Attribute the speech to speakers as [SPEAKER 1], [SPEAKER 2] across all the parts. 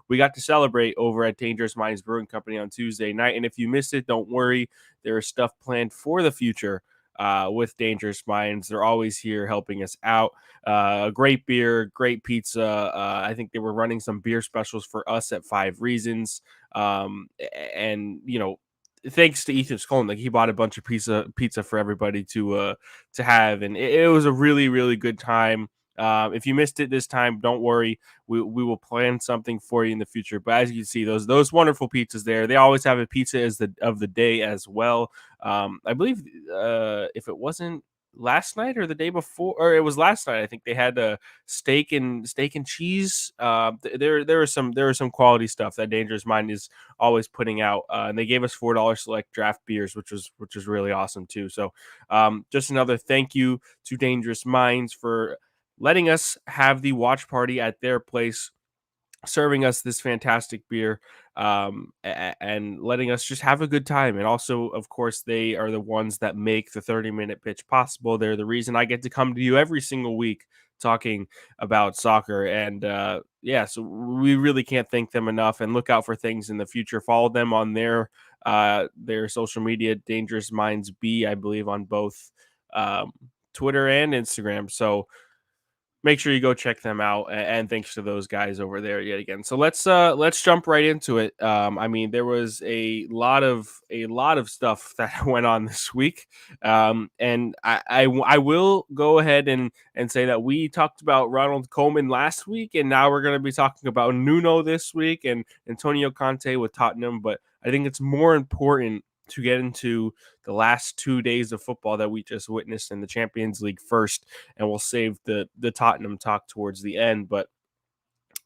[SPEAKER 1] we got to celebrate over at Dangerous Minds Brewing Company on Tuesday night. And if you missed it, don't worry. There is stuff planned for the future with Dangerous Minds. They're always here helping us out. Great beer, great pizza. I think they were running some beer specials for us at 5 Reasons. And, thanks to Ethan Scullen, like he bought a bunch of pizza for everybody to have, and it was a really, really good time. If you missed it this time, don't worry. We will plan something for you in the future. But as you can see, those wonderful pizzas there. They always have a pizza of the day as well. I believe if it wasn't last night or the day before, or it was last night, I think they had a steak and cheese. There are some quality stuff that Dangerous Mind is always putting out, and they gave us $4 select draft beers, which was really awesome too. So just another thank you to Dangerous Minds for letting us have the watch party at their place, serving us this fantastic beer, and letting us just have a good time. And also, of course, they are the ones that make the 30-minute pitch possible. They're the reason I get to come to you every single week talking about soccer. And yeah, so we really can't thank them enough, and look out for things in the future. Follow them on their social media, Dangerous Minds B, I believe, on both Twitter and Instagram. So make sure you go check them out, and thanks to those guys over there yet again. So let's jump right into it. I mean, there was a lot of stuff that went on this week, and I will go ahead and say that we talked about Ronald Koeman last week, and now we're going to be talking about Nuno this week and Antonio Conte with Tottenham. But I think it's more important to get into the last 2 days of football that we just witnessed in the Champions League first, and we'll save the Tottenham talk towards the end. But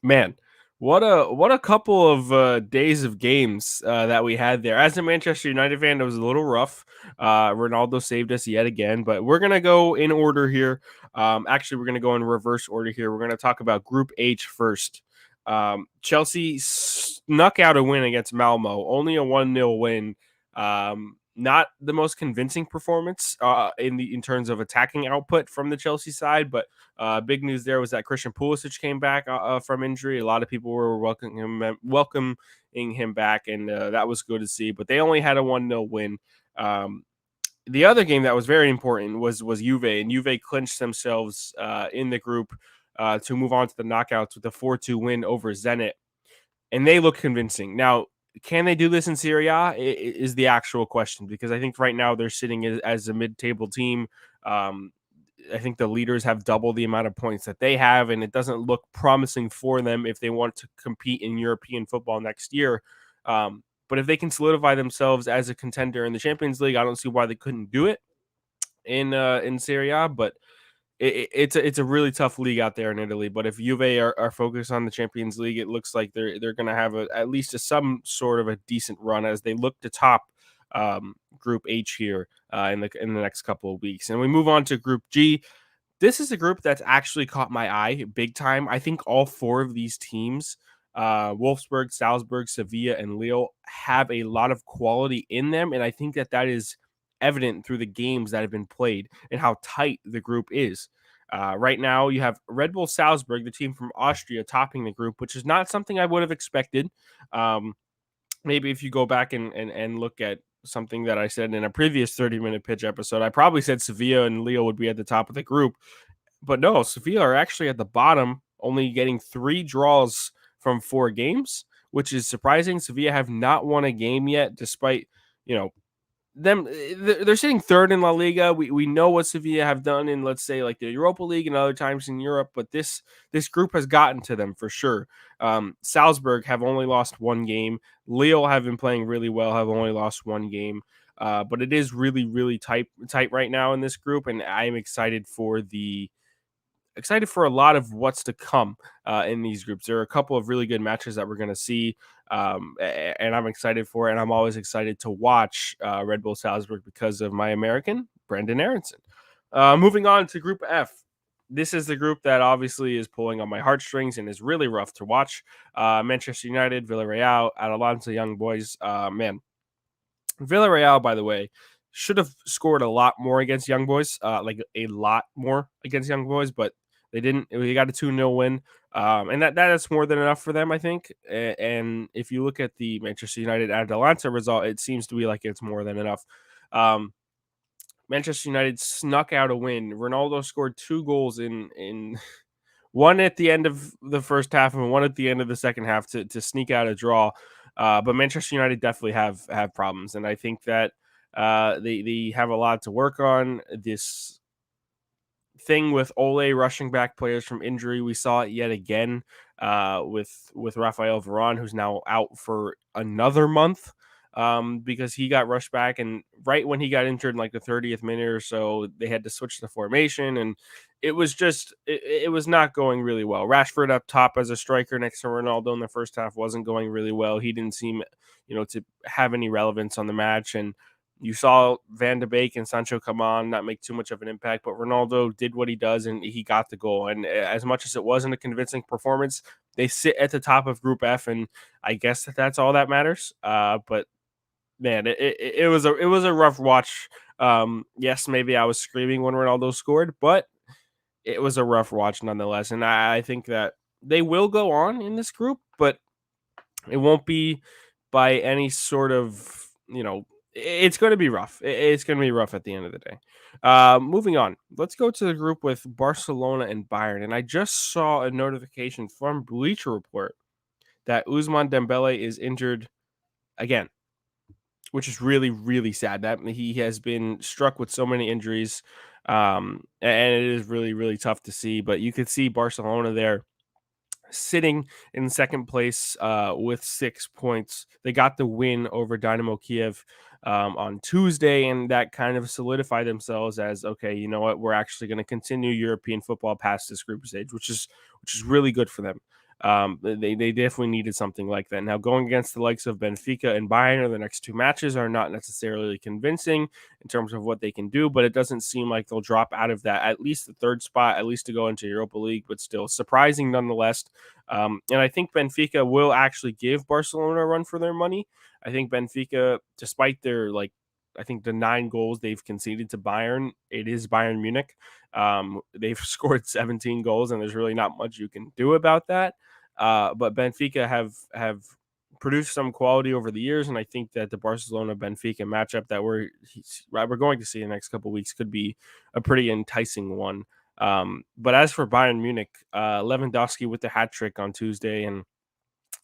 [SPEAKER 1] man, what a couple of days of games that we had there. As a Manchester United fan, it was a little rough. Ronaldo saved us yet again, but we're gonna go in order here. Actually, we're gonna go in reverse order here. We're gonna talk about Group H first. Chelsea snuck out a win against Malmo, only a 1-0 win. Not the most convincing performance in terms of attacking output from the Chelsea side, but big news there was that Christian Pulisic came back from injury. A lot of people were welcoming him back, and that was good to see. But they only had a 1-0 win. The other game that was very important was Juve, and Juve clinched themselves in the group to move on to the knockouts with a 4-2 win over Zenit, and they look convincing. Now, can they do this in Serie A is the actual question, because I think right now they're sitting as a mid-table team. I think the leaders have double the amount of points that they have, and it doesn't look promising for them if they want to compete in European football next year. But if they can solidify themselves as a contender in the Champions League, I don't see why they couldn't do it in Serie A. But it's a really tough league out there in Italy. But if Juve are focused on the Champions League, it looks like they're going to have at least some sort of a decent run as they look to top Group H here in the next couple of weeks. And we move on to Group G. This is a group that's actually caught my eye big time. I think all four of these teams, Wolfsburg, Salzburg, Sevilla, and Lille, have a lot of quality in them, and I think that is evident through the games that have been played and how tight the group is. Right now, you have Red Bull Salzburg, the team from Austria, topping the group, which is not something I would have expected. Maybe if you go back and look at something that I said in a previous 30-minute pitch episode, I probably said Sevilla and Lille would be at the top of the group. But no, Sevilla are actually at the bottom, only getting 3 draws from 4 games, which is surprising. Sevilla have not won a game yet, despite, they're sitting third in La Liga. We know what Sevilla have done in, let's say, like the Europa League and other times in Europe, but this group has gotten to them for sure. Salzburg have only lost 1 game. Lille have been playing really well, have only lost 1 game. But it is really, really tight right now in this group, and I'm excited for a lot of what's to come in these groups. There are a couple of really good matches that we're going to see, and I'm excited for it. And I'm always excited to watch Red Bull Salzburg because of my American, Brendan Aronson. Moving on to Group F. This is the group that obviously is pulling on my heartstrings and is really rough to watch. Manchester United, Villarreal, Atalanta, Young Boys. Man, Villarreal, by the way, should have scored a lot more against Young Boys, like a lot more against Young Boys, but they didn't. We got a 2-0 win. And that is more than enough for them, I think. And if you look at the Manchester United Atalanta result, it seems to be like it's more than enough. Um, Manchester United snuck out a win. Ronaldo scored 2 goals in one at the end of the first half and one at the end of the second half to sneak out a draw. But Manchester United definitely have problems, and I think that they have a lot to work on. This thing with Ole rushing back players from injury, we saw it yet again with Rafael Varane, who's now out for another month because he got rushed back, and right when he got injured in like the 30th minute or so, they had to switch the formation, and it was not going really well. Rashford up top as a striker next to Ronaldo in the first half wasn't going really well. He didn't seem, to have any relevance on the match, and you saw Van de Beek and Sancho come on, not make too much of an impact, but Ronaldo did what he does and he got the goal. And as much as it wasn't a convincing performance, they sit at the top of Group F, and I guess that's all that matters. But man, it was a rough watch. Yes, maybe I was screaming when Ronaldo scored, but it was a rough watch nonetheless. And I think that they will go on in this group, but it won't be by any sort of, it's going to be rough. It's going to be rough at the end of the day. Moving on, let's go to the group with Barcelona and Bayern. And I just saw a notification from Bleacher Report that Ousmane Dembele is injured again, which is really, really sad. That he has been struck with so many injuries, and it is really, really tough to see. But you could see Barcelona there sitting in second place with 6 points. They got the win over Dynamo Kiev on Tuesday, and that kind of solidified themselves as, okay, you know what, we're actually going to continue European football past this group stage, which is really good for them. They definitely needed something like that. Now, going against the likes of Benfica and Bayern, the next 2 matches are not necessarily convincing in terms of what they can do, but it doesn't seem like they'll drop out of that, at least the third spot, at least to go into Europa League, but still surprising nonetheless. And I think Benfica will actually give Barcelona a run for their money. I think Benfica, despite their I think the 9 goals they've conceded to Bayern, it is Bayern Munich. They've scored 17 goals, and there's really not much you can do about that. But Benfica have produced some quality over the years, and I think that the Barcelona Benfica matchup that we're going to see in the next couple of weeks could be a pretty enticing one. But as for Bayern Munich, Lewandowski with the hat trick on Tuesday, and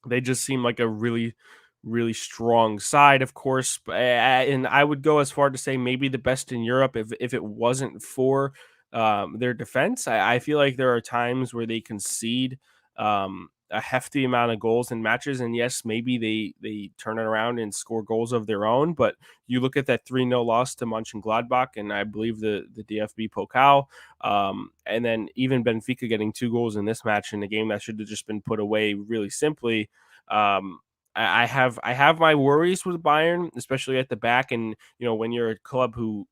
[SPEAKER 1] they just seem like a really, really strong side, of course. And I would go as far to say maybe the best in Europe if it wasn't for their defense. I feel like there are times where they concede a hefty amount of goals in matches, and yes, maybe they turn it around and score goals of their own. But you look at that 3-0 loss to Mönchengladbach, and I believe the DFB Pokal, and then even Benfica getting 2 goals in this match in a game that should have just been put away really simply. I have my worries with Bayern, especially at the back, and when you're a club who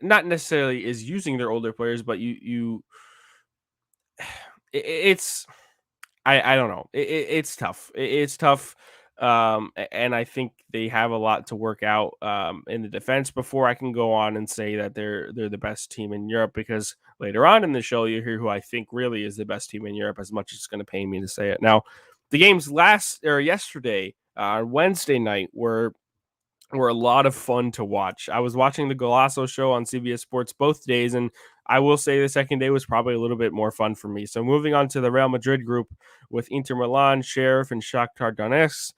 [SPEAKER 1] not necessarily is using their older players, but it's I don't know. It's tough. It's tough. And I think they have a lot to work out in the defense before I can go on and say that they're the best team in Europe, because later on in the show you hear who I think really is the best team in Europe, as much as it's going to pain me to say it. Now, the games yesterday, Wednesday night, were a lot of fun to watch. I was watching the Golasso show on CBS Sports both days, and I will say the second day was probably a little bit more fun for me. So moving on to the Real Madrid group with Inter Milan, Sheriff, and Shakhtar Donetsk.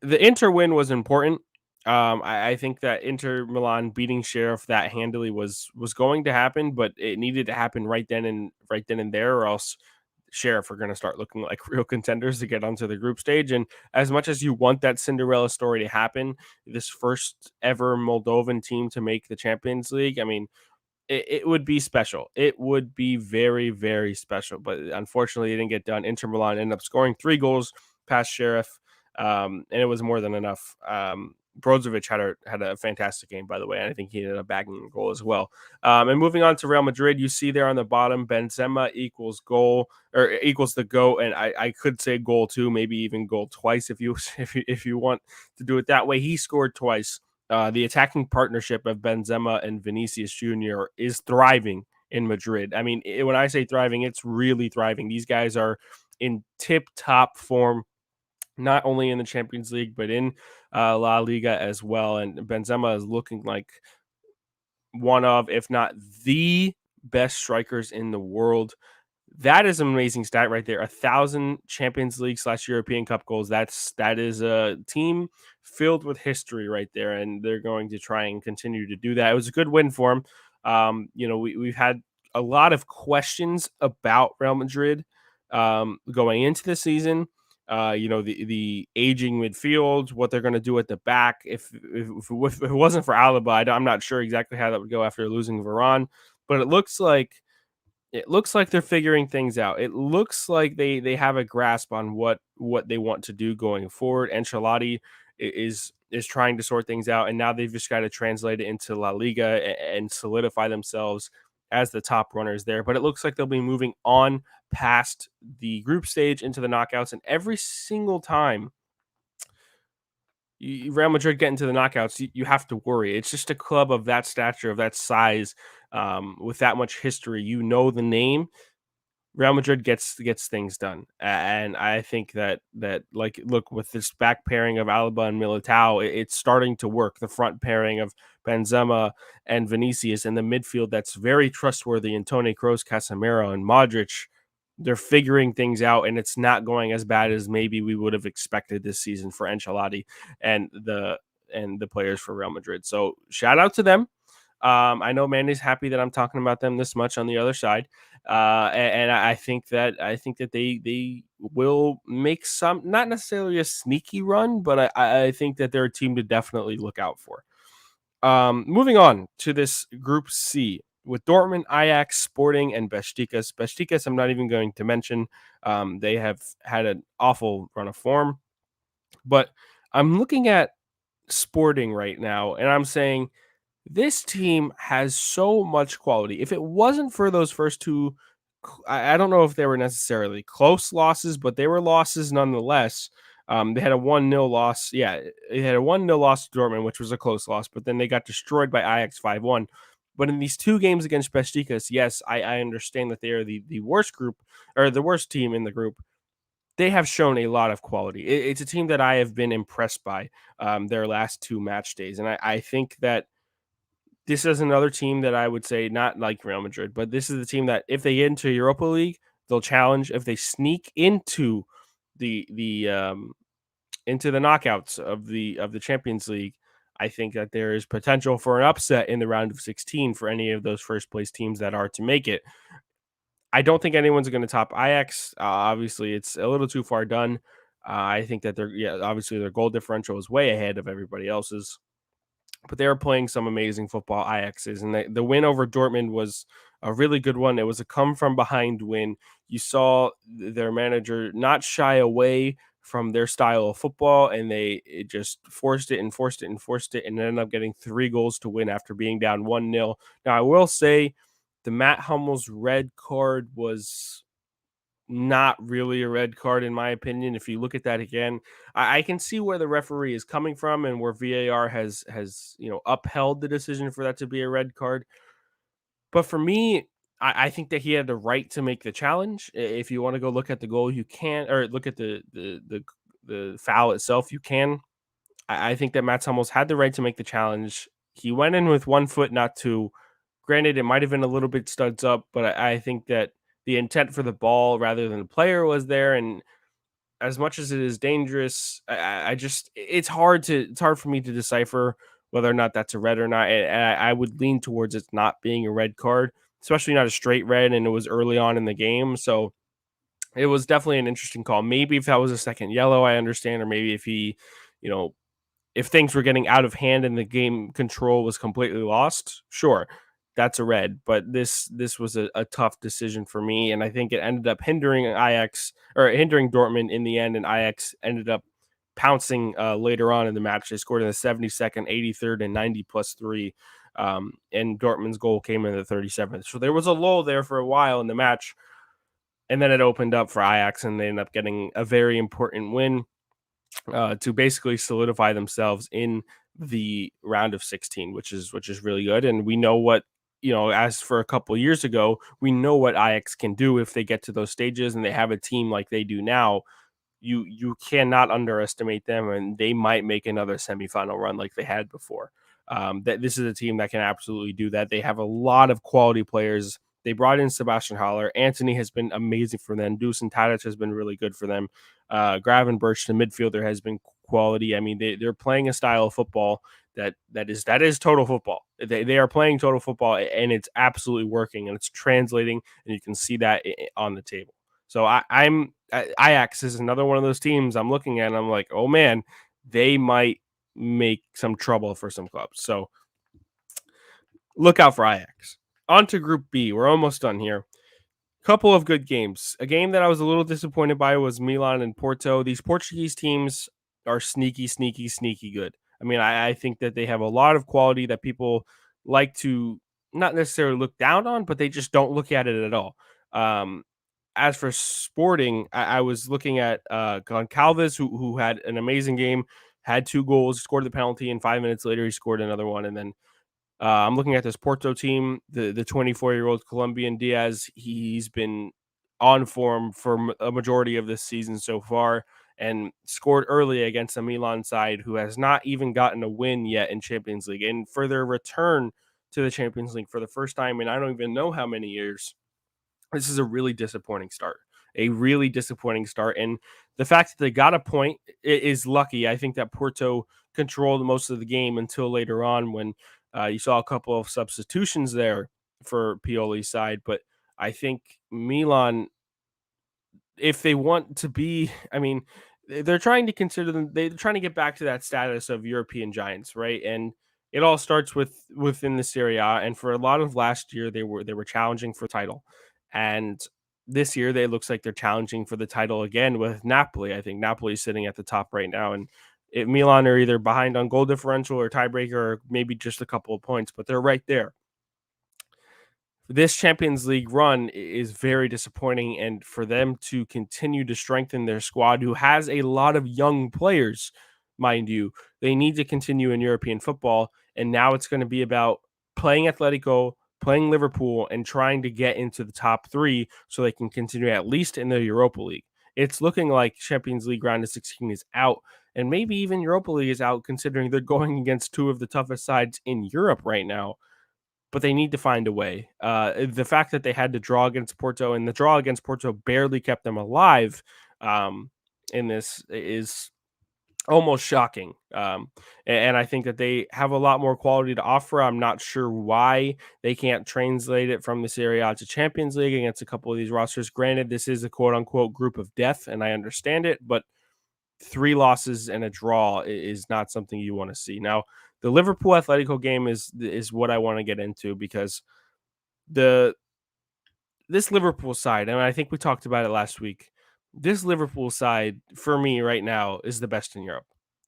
[SPEAKER 1] The Inter win was important. I think that Inter Milan beating Sheriff that handily was going to happen, but it needed to happen right then and there, or else Sheriff are going to start looking like real contenders to get onto the group stage. And as much as you want that Cinderella story to happen, this first ever Moldovan team to make the Champions League, I mean, it would be special. It would be very, very special. But unfortunately, it didn't get done. Inter Milan ended up scoring 3 goals past Sheriff, and it was more than enough. Brozovic had a fantastic game, by the way, and I think he ended up bagging a goal as well. And moving on to Real Madrid, you see there on the bottom, Benzema equals goal, or equals the goal, and I could say goal too, maybe even goal twice if you want to do it that way. He scored twice. The attacking partnership of Benzema and Vinicius Jr. is thriving in Madrid. I mean, when I say thriving, it's really thriving. These guys are in tip top form, not only in the Champions League, but in La Liga as well. And Benzema is looking like one of, if not the best strikers in the world. That is an amazing stat right there. 1,000 Champions League / European Cup goals. That is a team filled with history right there, and they're going to try and continue to do that. It was a good win for them. We've had a lot of questions about Real Madrid going into the season. The aging midfield, what they're going to do at the back. If it wasn't for Alaba, I'm not sure exactly how that would go after losing Varane, but it looks like they're figuring things out. It looks like they have a grasp on what they want to do going forward. Ancelotti is trying to sort things out, and now they've just got to translate it into La Liga and solidify themselves as the top runners there. But it looks like they'll be moving on past the group stage into the knockouts, and every single time Real Madrid get into the knockouts, you have to worry. It's just a club of that stature, of that size, with that much history. You know the name. Real Madrid gets things done, and I think that like look, with this back pairing of Alaba and Militao, it's starting to work. The front pairing of Benzema and Vinicius, and the midfield that's very trustworthy. And Toni Kroos, Casemiro, and Modric, they're figuring things out, and it's not going as bad as maybe we would have expected this season for Ancelotti and the players for Real Madrid. So shout out to them. I know Mandy's happy that I'm talking about them this much on the other side, and I think that they will make some, not necessarily a sneaky run, but I think that they're a team to definitely look out for. Moving on to this Group C with Dortmund, Ajax, Sporting, and Besiktas. Besiktas, I'm not even going to mention. They have had an awful run of form, but I'm looking at Sporting right now, and I'm saying this team has so much quality. If it wasn't for those first two, I don't know if they were necessarily close losses, but they were losses nonetheless. They had a 1-0 loss. Yeah, they had a 1-0 loss to Dortmund, which was a close loss, but then they got destroyed by Ajax 5-1. But in these two games against Besiktas, yes, I understand that they are the worst group, or the worst team in the group. They have shown a lot of quality. It's a team that I have been impressed by their last two match days. And I think that this is another team that I would say, not like Real Madrid, but this is the team that if they get into Europa League, they'll challenge. If they sneak the into the knockouts of the Champions League, I think that there is potential for an upset in the round of 16 for any of those first place teams that are to make it. I don't think anyone's going to top Ajax. Obviously, it's a little too far done. I think that obviously their goal differential is way ahead of everybody else's, but they were playing some amazing football, Ajax is. And the win over Dortmund was a really good one. It was a come from behind win. You saw their manager not shy away from their style of football, and it just forced it and forced it and forced it, and ended up getting 3 goals to win after being down 1-0. Now, I will say the Matt Hummels red card was not really a red card in my opinion. If you look at that again, I can see where the referee is coming from and where VAR has upheld the decision for that to be a red card. But for me, I think that he had the right to make the challenge. If you want to go look at the goal, you can, or look at the foul itself, you can. I think that Matt Hummels had the right to make the challenge. He went in with 1 foot, not two. Granted, it might have been a little bit studs up, but I think that the intent for the ball rather than the player was there. And as much as it is dangerous, I just it's hard for me to decipher whether or not that's a red or not. And I would lean towards it not being a red card, especially not a straight red, and it was early on in the game. So it was definitely an interesting call. Maybe if that was a second yellow, I understand, or maybe if he, you know, if things were getting out of hand and the game control was completely lost, sure, that's a red. But this was a tough decision for me, and I think it ended up hindering Ajax, or hindering Dortmund in the end, and Ajax ended up pouncing later on in the match. They scored in the 72nd, 83rd, and 90 plus 3. And Dortmund's goal came in the 37th. So there was a lull there for a while in the match, and then it opened up for Ajax, and they ended up getting a very important win to basically solidify themselves in the round of 16, which is really good. And we know what as for a couple of years ago, we know what Ajax can do if they get to those stages and they have a team like they do now. You cannot underestimate them, and they might make another semifinal run like they had before. That this is a team that can absolutely do that. They have a lot of quality players. They brought in Sebastian Haller. Anthony has been amazing for them. Dusan Tadic has been really good for them. Gravenberch, the midfielder, has been quality. I mean, they're playing a style of football that is total football. They are playing total football, and it's absolutely working, and it's translating, and you can see that on the table. So I'm Ajax is another one of those teams I'm looking at, and I'm like, oh man, they might make some trouble for some clubs. So look out for Ajax. On to Group B. We're almost done here. Couple of good games. A game that I was a little disappointed by was Milan and Porto. These Portuguese teams are sneaky, sneaky, sneaky good. I mean, I think that they have a lot of quality that people like to not necessarily look down on, but they just don't look at it at all. Um, as for Sporting, I was looking at Goncalves, who had an amazing game, had 2 goals, scored the penalty, and 5 minutes later he scored another one. And then I'm looking at this Porto team, the 24-year-old Colombian Diaz. He's been on form for a majority of this season so far, and scored early against a Milan side who has not even gotten a win yet in Champions League. And for their return to the Champions League for the first time in I don't even know how many years, this is a really disappointing start. A really disappointing start. And the fact that they got a point is lucky. I think that Porto controlled most of the game until later on when you saw a couple of substitutions there for Pioli's side. But I think Milan, if they want to be, I mean, they're trying to consider them. They're trying to get back to that status of European giants, right? And it all starts within the Serie A. And for a lot of last year, they were challenging for title, and this year they looks like they're challenging for the title again with Napoli. I think Napoli is sitting at the top right now, and Milan are either behind on goal differential or tiebreaker, or maybe just a couple of points, but they're right there. This Champions League run is very disappointing, and for them to continue to strengthen their squad, who has a lot of young players, mind you, they need to continue in European football. And now it's going to be about playing Atletico, playing Liverpool, and trying to get into the top 3 so they can continue at least in the Europa League. It's looking like Champions League round of 16 is out, and maybe even Europa League is out, considering they're going against 2 of the toughest sides in Europe right now, but they need to find a way. The fact that they had to draw against Porto, and the draw against Porto barely kept them alive in this, is almost shocking. And I think that they have a lot more quality to offer. I'm not sure why they can't translate it from the Serie A to Champions League against a couple of these rosters. Granted, this is a quote unquote group of death, and I understand it, but 3 losses and a draw is not something you want to see. Now, the Liverpool Atletico game is what I want to get into, because the this Liverpool side, and I think we talked about it last week. This Liverpool side for me right now is the best in Europe.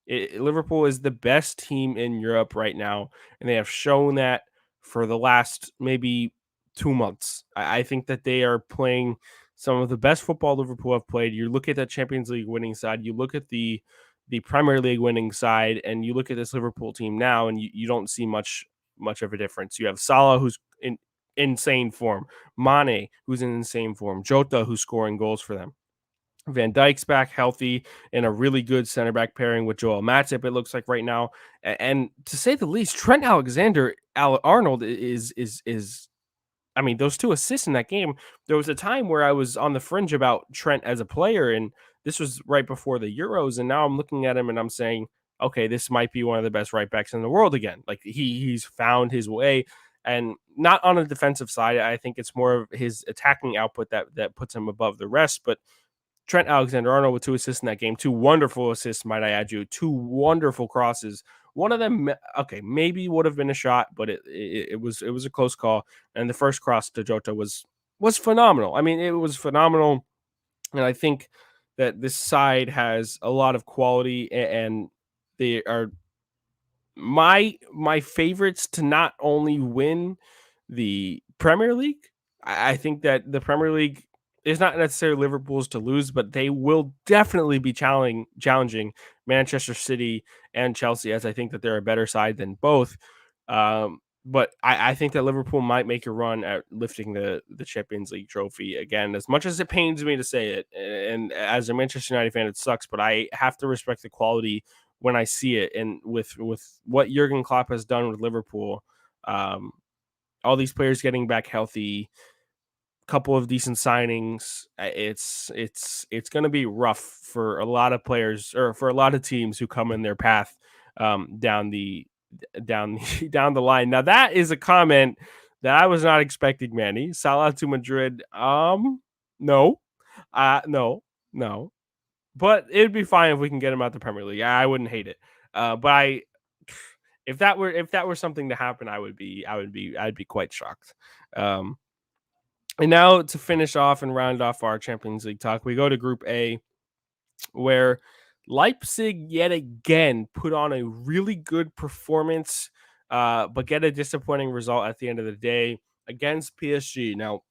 [SPEAKER 1] Liverpool is the best team in Europe right now, and they have shown that for the last maybe 2 months. I think that they are playing some of the best football Liverpool have played. You look at that Champions League winning side, you look at the Premier League winning side, and you look at this Liverpool team now, and you don't see much of a difference. You have Salah, who's in insane form, Mane, who's in insane form, Jota, who's scoring goals for them. Van Dijk's back healthy in a really good center back pairing with Joel Matip, it looks like right now. And to say the least, Trent Alexander-Arnold is I mean, those 2 assists in that game. There was a time where I was on the fringe about Trent as a player, and this was right before the Euros. And now I'm looking at him and I'm saying, okay, this might be one of the best right backs in the world again. Like he's found his way, and not on the defensive side. I think it's more of his attacking output that puts him above the rest. But Trent Alexander-Arnold with 2 assists in that game, 2 wonderful assists, might I add you, 2 wonderful crosses. One of them, okay, maybe would have been a shot, but it was a close call. And the first cross to Jota was phenomenal. I mean, it was phenomenal, and I think that this side has a lot of quality, and they are my favorites to not only win the Premier League. I think that the Premier League is not necessarily Liverpool's to lose, but they will definitely be challenging Manchester City and Chelsea, as I think that they're a better side than both. But I think that Liverpool might make a run at lifting the Champions League trophy again. As much as it pains me to say it, and as a Manchester United fan, it sucks. But I have to respect the quality when I see it. And with what Jurgen Klopp has done with Liverpool, um, all these players getting back healthy, couple of decent signings. It's going to be rough for a lot of players or for a lot of teams who come in their path down the down the line. Now that is a comment that I was not expecting, Manny. Salah to Madrid. No, no, no. But it'd be fine if we can get him out the Premier League. I wouldn't hate it. But if that were something to happen, I'd be quite shocked. And now to finish off and round off our Champions League talk, we go to Group A, where Leipzig yet again put on a really good performance, but get a disappointing result at the end of the day against PSG. Now,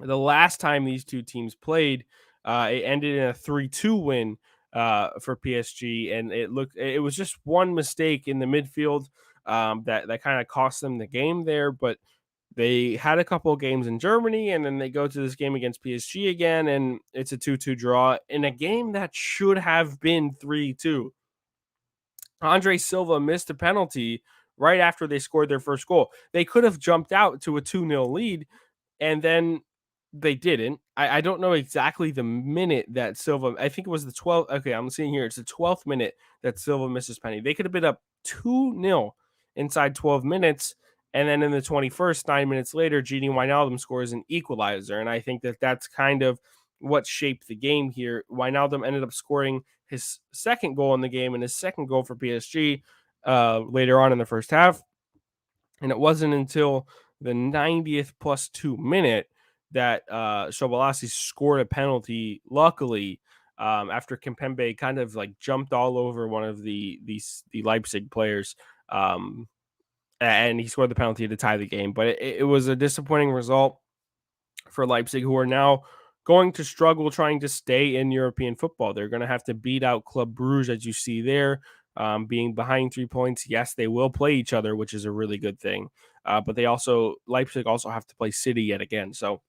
[SPEAKER 1] the last time these two teams played, it ended in a 3-2 win for PSG, and it was just one mistake in the midfield that kind of cost them the game there, but they had a couple of games in Germany, and then they go to this game against PSG again, and it's a 2-2 draw in a game that should have been 3-2. Andre Silva missed a penalty right after they scored their first goal. They could have jumped out to a 2-0 lead, and then they didn't. I don't know exactly the minute that Silva, I think it was the 12th. Okay, I'm seeing here. It's the 12th minute that Silva misses penalty. They could have been up 2-0 inside 12 minutes. And then in the 21st, 9 minutes later, Gini Wijnaldum scores an equalizer. And I think that that's kind of what shaped the game here. Wijnaldum ended up scoring his second goal in the game and his second goal for PSG later on in the first half. And it wasn't until the 90th plus 2 minute that Sobolossi scored a penalty, luckily, after Kimpembe kind of like jumped all over one of the Leipzig players. And he scored the penalty to tie the game. But it was a disappointing result for Leipzig, who are now going to struggle trying to stay in European football. They're going to have to beat out Club Brugge, as you see there, being behind 3 points. Yes, they will play each other, which is a really good thing. But Leipzig also have to play City yet again. So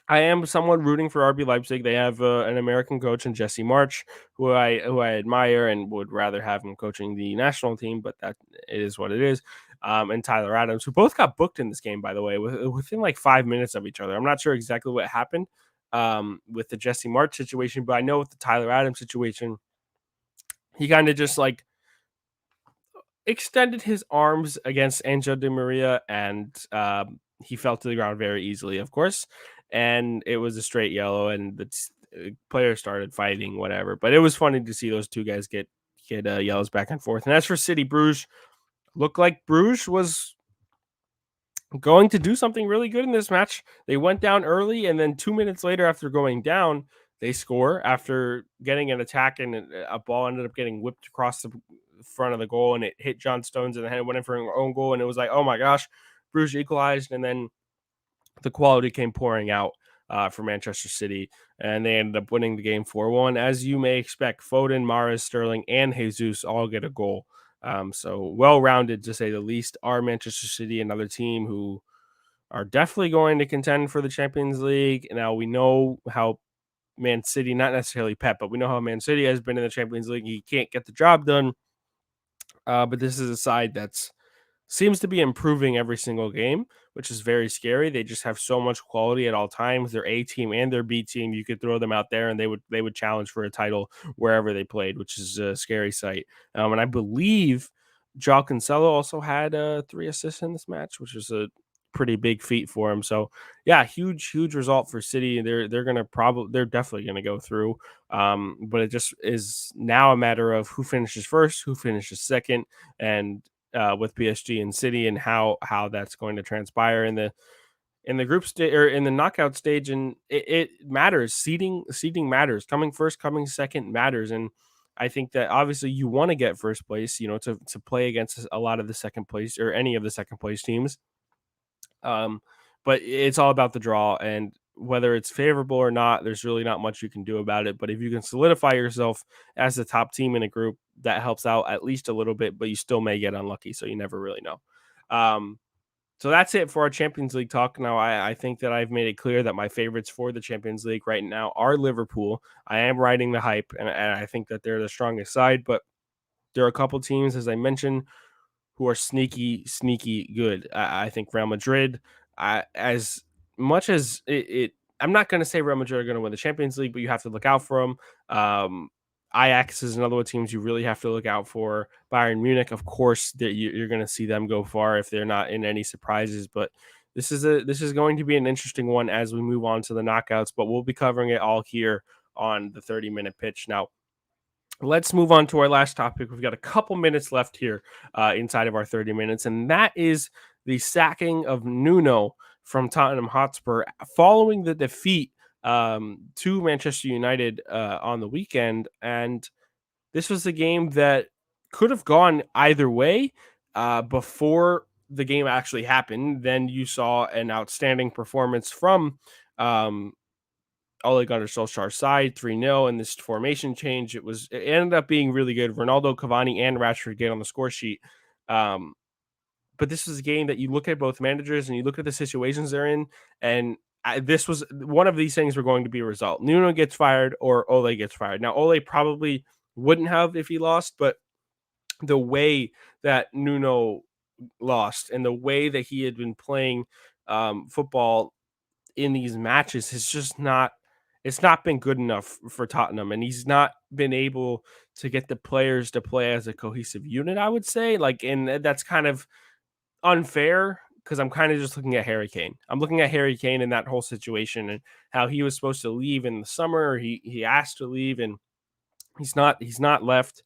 [SPEAKER 1] I am somewhat rooting for RB Leipzig. They have an American coach in Jesse March, who I admire and would rather have him coaching the national team, but that it is what it is. And Tyler Adams, who both got booked in this game, by the way, within like 5 minutes of each other. I'm not sure exactly what happened with the Jesse March situation, but I know with the Tyler Adams situation, he kind of just like extended his arms against Angel Di Maria, and he fell to the ground very easily, of course. And it was a straight yellow, and the players started fighting, whatever. But it was funny to see those two guys get yellows back and forth. And as for City, Bruges looked like Bruges was going to do something really good in this match. They went down early, and then 2 minutes later, after going down, they score after getting an attack, and a ball ended up getting whipped across the front of the goal, and it hit John Stones in the head, went in for an own goal, and it was like, oh my gosh, Bruges equalized, and then the quality came pouring out for Manchester City, and they ended up winning the game 4-1. As you may expect, Foden, Mahrez, Sterling, and Jesus all get a goal. So well-rounded, to say the least, are Manchester City, another team who are definitely going to contend for the Champions League. Now, we know how Man City, not necessarily Pep, but we know how Man City has been in the Champions League. He can't get the job done. But this is a side that's seems to be improving every single game, which is very scary. They just have so much quality at all times. Their A team and their B team, you could throw them out there and they would challenge for a title wherever they played, which is a scary sight. And I believe Joao Cancelo also had 3 assists in this match, which is a pretty big feat for him. So yeah, huge result for City. They're definitely gonna go through. But it just is now a matter of who finishes first, who finishes second, and with PSG and City, and how that's going to transpire in the group stage or in the knockout stage. And it matters. Seeding matters. Coming first, coming second matters. And I think that obviously you want to get first place, to play against a lot of the second place or any of the second place teams. But it's all about the draw, and whether it's favorable or not, there's really not much you can do about it. But if you can solidify yourself as the top team in a group, that helps out at least a little bit, but you still may get unlucky. So you never really know. So that's it for our Champions League talk. Now, I think that I've made it clear that my favorites for the Champions League right now are Liverpool. I am riding the hype, and I think that they're the strongest side, but there are a couple teams, as I mentioned, who are sneaky good. I think Real Madrid, as much as I'm not going to say Real Madrid are going to win the Champions League, but you have to look out for them. Ajax is another one of the teams you really have to look out for. Bayern Munich, of course, that you're going to see them go far if they're not in any surprises. But this is going to be an interesting one as we move on to the knockouts. But we'll be covering it all here on the 30-minute pitch. Now, let's move on to our last topic. We've got a couple minutes left here inside of our 30 minutes, and that is the sacking of Nuno from Tottenham Hotspur following the defeat to Manchester United on the weekend. And this was a game that could have gone either way before the game actually happened. Then you saw an outstanding performance from Ole Gunnar Solskjaer's side, 3-0, and this formation change. It ended up being really good. Ronaldo, Cavani, and Rashford get on the score sheet. But this was a game that you look at both managers and you look at the situations they're in, and this was one of these things were going to be a result. Nuno gets fired or Ole gets fired. Now, Ole probably wouldn't have if he lost, but the way that Nuno lost and the way that he had been playing football in these matches has just not it's not been good enough for Tottenham, and he's not been able to get the players to play as a cohesive unit, I would say. And that's kind of unfair because I'm kind of just looking at Harry Kane. I'm looking at Harry Kane in that whole situation and how he was supposed to leave in the summer. Or he asked to leave, and he's not left.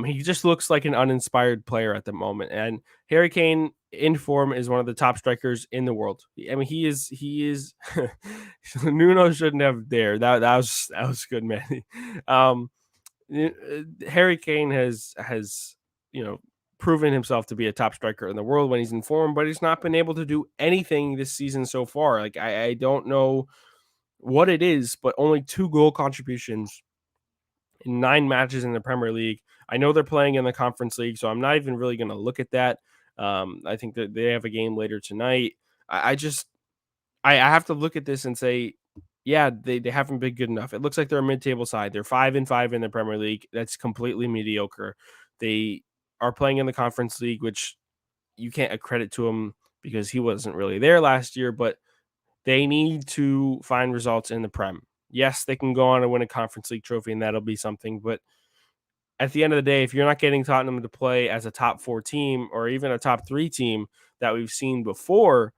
[SPEAKER 1] He just looks like an uninspired player at the moment. And Harry Kane in form is one of the top strikers in the world. I mean, he is Nuno shouldn't have dared. That was good, man. Um, Harry Kane has proven himself to be a top striker in the world when he's in form, but he's not been able to do anything this season so far. Like I don't know what it is, but only 2 goal contributions in 9 matches in the Premier League. I know they're playing in the Conference League, so I'm not even really going to look at that. I think that they have a game later tonight. I just I have to look at this and say, yeah, they haven't been good enough. It looks like they're a mid-table side. They're 5-5 in the Premier League. That's completely mediocre. They are playing in the Conference League, which you can't accredit to him because he wasn't really there last year, but they need to find results in the Prem. Yes, they can go on and win a Conference League trophy, and that'll be something. But at the end of the day, if you're not getting Tottenham to play as a top 4 team or even a top 3 team that we've seen before,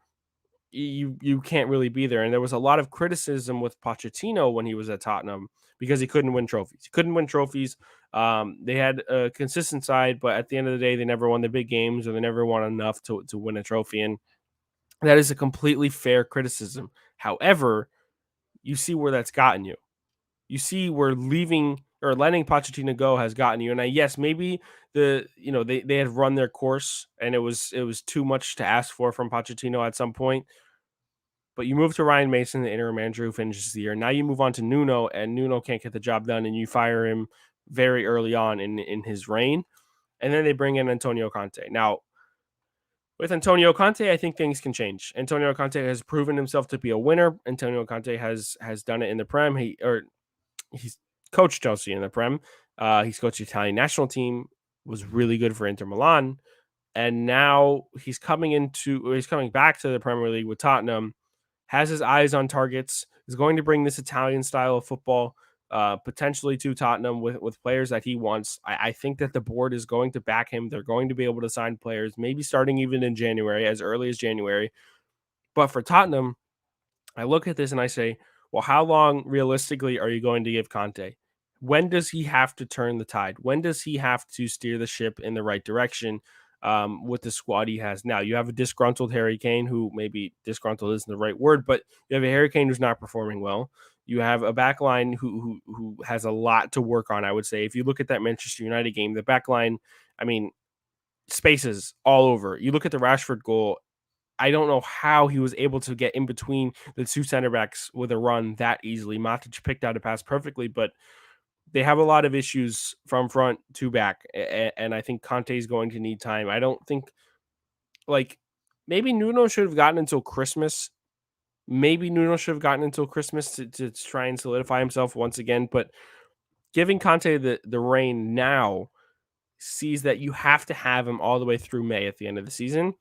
[SPEAKER 1] you can't really be there. And there was a lot of criticism with Pochettino when he was at Tottenham because he couldn't win trophies. He couldn't win trophies. They had a consistent side, but at the end of the day, they never won the big games or they never won enough to win a trophy. And that is a completely fair criticism. However, you see where that's gotten you. You see where leaving or letting Pochettino go has gotten you. And yes, maybe they had run their course and it was too much to ask for from Pochettino at some point. But you move to Ryan Mason, the interim manager who finishes the year. Now you move on to Nuno, and Nuno can't get the job done, and you fire him very early on in his reign. And then they bring in Antonio Conte. Now, with Antonio Conte, I think things can change. Antonio Conte has proven himself to be a winner. Antonio Conte has done it in the Prem. He's coached Chelsea in the Prem. He's coached the Italian national team. Was really good for Inter Milan, and now he's coming back to the Premier League with Tottenham. Has his eyes on targets. Is going to bring this Italian style of football potentially to Tottenham with players that he wants. I think that the board is going to back him. They're going to be able to sign players, maybe starting even in January, as early as January. But for Tottenham, I look at this and I say, well, how long realistically are you going to give Conte? When does he have to turn the tide? When does he have to steer the ship in the right direction with the squad he has now? You have a disgruntled Harry Kane, who maybe disgruntled isn't the right word, but you have a Harry Kane who's not performing well. You have a back line who has a lot to work on, I would say. If you look at that Manchester United game, the back line, I mean, spaces all over. You look at the Rashford goal, I don't know how he was able to get in between the 2 center backs with a run that easily. Matic picked out a pass perfectly, but they have a lot of issues from front to back, and I think Conte is going to need time. I don't think Like, maybe Nuno should have gotten until Christmas. Maybe Nuno should have gotten until Christmas to try and solidify himself once again. But giving Conte the reign now sees that you have to have him all the way through May at the end of the season.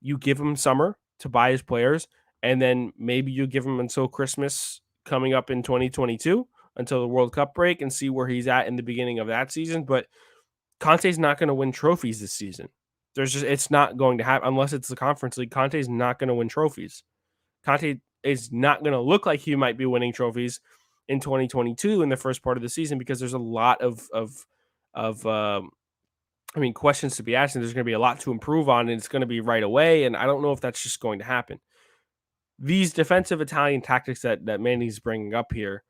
[SPEAKER 1] You give him summer to buy his players, and then maybe you give him until Christmas coming up in 2022 until the World Cup break and see where he's at in the beginning of that season. But Conte's not going to win trophies this season. It's not going to happen unless it's the Conference League. Conte's not going to win trophies. Conte is not going to look like he might be winning trophies in 2022 in the first part of the season because there's a lot of questions to be asked, and there's going to be a lot to improve on, and it's going to be right away. And I don't know if that's just going to happen. These defensive Italian tactics that Manny's bringing up here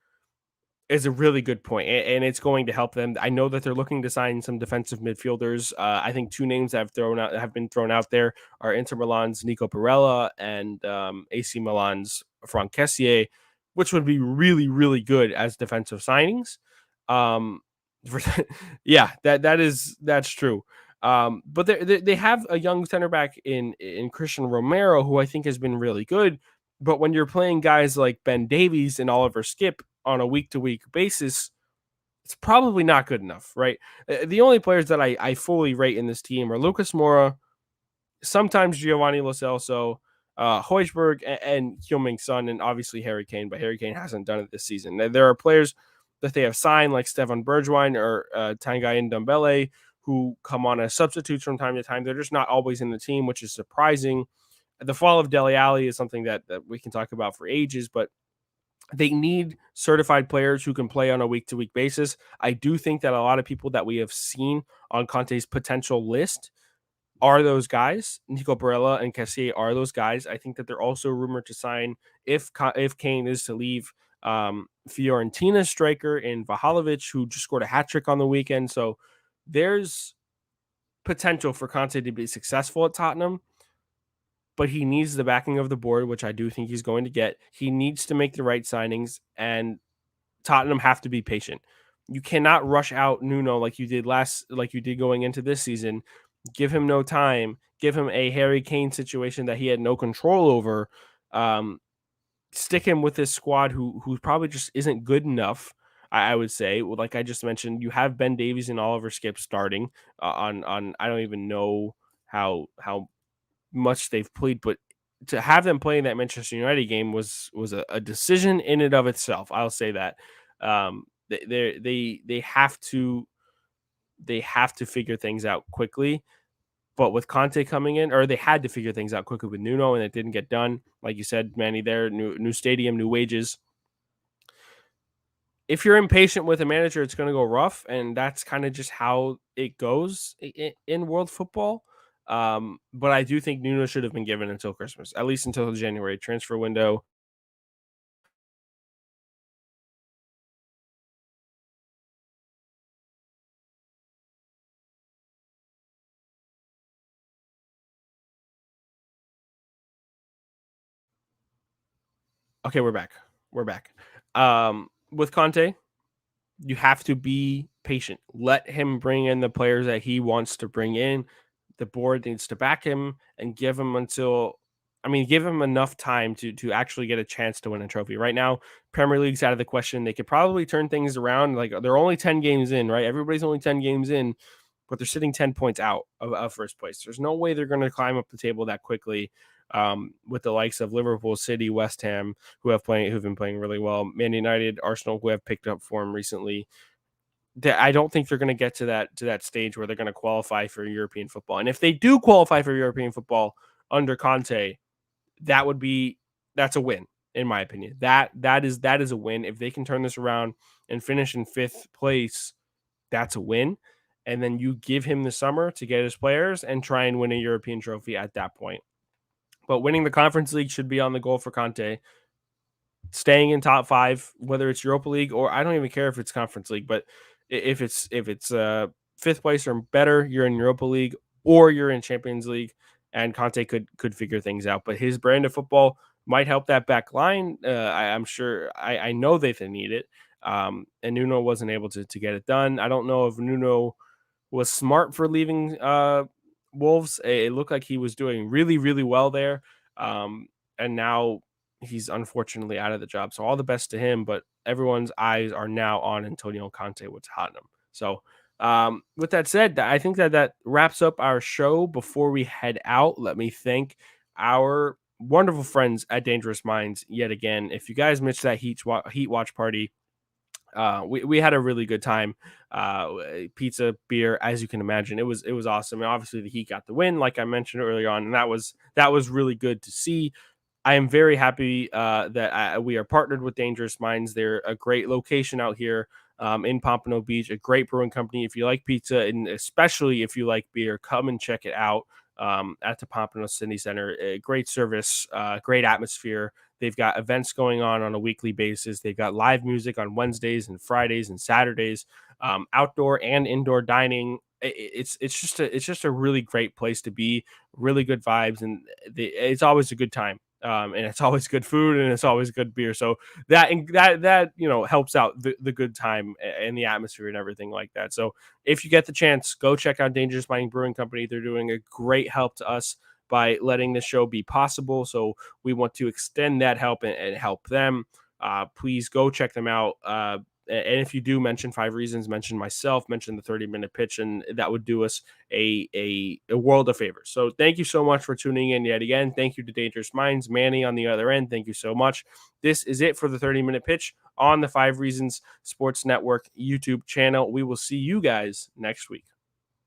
[SPEAKER 1] is a really good point, and it's going to help them. I know that they're looking to sign some defensive midfielders. I think two names that have been thrown out there are Inter Milan's Nico Barella and AC Milan's Franck Kessié, which would be really, really good as defensive signings. Um, yeah, that's true. But they have a young center back in Christian Romero, who I think has been really good. But when you're playing guys like Ben Davies and Oliver Skip on a week to week basis, it's probably not good enough, right? The only players that I fully rate in this team are Lucas Moura, sometimes Giovanni Lo Celso, Hojbjerg, and Heung-min Son, and obviously Harry Kane, but Harry Kane hasn't done it this season. There are players that they have signed like Stefan Bergwijn or Tanguy Ndombele who come on as substitutes from time to time. They're just not always in the team, which is surprising. The fall of Dele Alli is something that we can talk about for ages, but they need certified players who can play on a week-to-week basis. I do think that a lot of people that we have seen on Conte's potential list are those guys. Nico Barella and Kessié are those guys. I think that they're also rumored to sign if Kane is to leave. Fiorentina striker in Vlahovic, who just scored a hat trick on the weekend. So there's potential for Conte to be successful at Tottenham, but he needs the backing of the board, which I do think he's going to get. He needs to make the right signings, and Tottenham have to be patient. You cannot rush out Nuno like you did going into this season. Give him no time. Give him a Harry Kane situation that he had no control over. Stick him with this squad who probably just isn't good enough. I would say, like I just mentioned, you have Ben Davies and Oliver Skip starting on. I don't even know how much they've played, but to have them play in that Manchester United game was a decision in and of itself. I'll say that. They have to figure things out quickly. But with Conte coming in, or they had to figure things out quickly with Nuno, and it didn't get done. Like you said, Manny, there, new stadium, new wages. If you're impatient with a manager, it's going to go rough, and that's kind of just how it goes in world football. But I do think Nuno should have been given until Christmas, at least until the January transfer window. Okay, we're back. We're back. With Conte, you have to be patient. Let him bring in the players that he wants to bring in. The board needs to back him and give him enough time to actually get a chance to win a trophy. Right now, Premier League's out of the question. They could probably turn things around. Like they're only 10 games in, right? Everybody's only 10 games in, but they're sitting 10 points out of first place. There's no way they're going to climb up the table that quickly. With the likes of Liverpool, City, West Ham, who've been playing really well, Man United, Arsenal, who have picked up form recently. I don't think they're going to get to that stage where they're going to qualify for European football. And if they do qualify for European football under Conte, that's a win in my opinion. That is a win. If they can turn this around and finish in 5th place, that's a win. And then you give him the summer to get his players and try and win a European trophy at that point. But winning the Conference League should be on the goal for Conte. Staying in top 5, whether it's Europa League or I don't even care if it's Conference League, but if it's 5th place or better, you're in Europa League or you're in Champions League, and Conte could figure things out. But his brand of football might help that back line. I'm sure. I know they need it. And Nuno wasn't able to get it done. I don't know if Nuno was smart for leaving Wolves. It looked like he was doing really, really well there. And now he's unfortunately out of the job. So all the best to him, but everyone's eyes are now on Antonio Conte with Tottenham. So with that said, I think that wraps up our show. Before we head out, let me thank our wonderful friends at Dangerous Minds yet again. If you guys missed that Heat Watch party, we had a really good time. Pizza, beer, as you can imagine, it was awesome. And obviously, the Heat got the win, like I mentioned earlier on, and that was really good to see. I am very happy that we are partnered with Dangerous Minds. They're a great location out here in Pompano Beach, a great brewing company. If you like pizza, and especially if you like beer, come and check it out at the Pompano City Center. Great service, great atmosphere. They've got events going on a weekly basis. They've got live music on Wednesdays and Fridays and Saturdays, outdoor and indoor dining. It's just a really great place to be. Really good vibes, and it's always a good time. And it's always good food, and it's always good beer. So that helps out the good time and the atmosphere and everything like that. So if you get the chance, go check out Dangerous Mining Brewing Company. They're doing a great help to us by letting this show be possible. So we want to extend that help and help them. Please go check them out. And if you do, mention Five Reasons, mention myself, mention the 30-minute pitch, and that would do us a world of favors. So thank you so much for tuning in yet again. Thank you to Dangerous Minds. Manny on the other end, thank you so much. This is it for the 30-minute pitch on the Five Reasons Sports Network YouTube channel. We will see you guys next week.